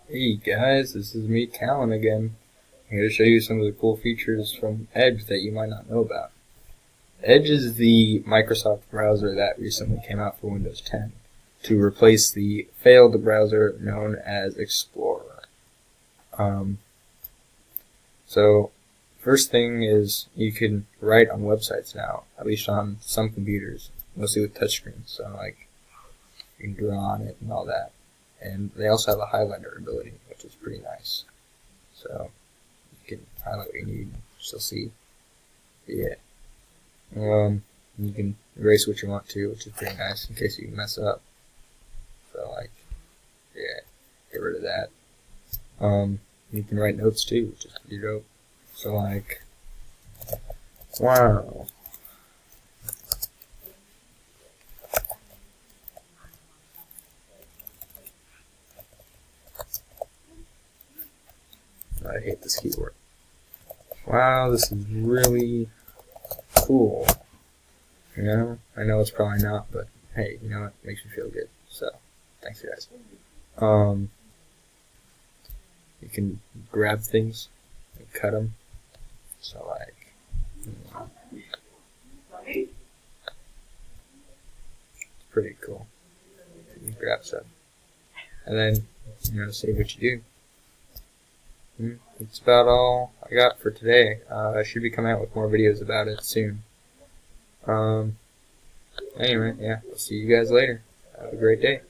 Hey guys, this is me, Callan again. I'm here to show you some of the cool features from Edge that you might not know about. Edge is the Microsoft browser that recently came out for Windows 10 to replace the failed browser known as Explorer. So, first thing is you can write on websites now, at least on some computers, mostly with touchscreens. So, like, you can draw on it and all that. And they also have a highlighter ability, which is pretty nice. So you can highlight what you need, still see. Yeah. You can erase what you want to, which is pretty nice in case you mess up. So like, yeah, get rid of that. You can write notes too, which is pretty dope. So like, wow. I hate this keyboard. Wow, this is really cool. You know, I know it's probably not, but hey, you know what? It makes me feel good. So, thanks guys. You can grab things and cut them. So like, it's pretty cool. You can grab stuff, and then save what you do. That's about all I got for today. I should be coming out with more videos about it soon. Anyway, yeah, I'll see you guys later. Have a great day.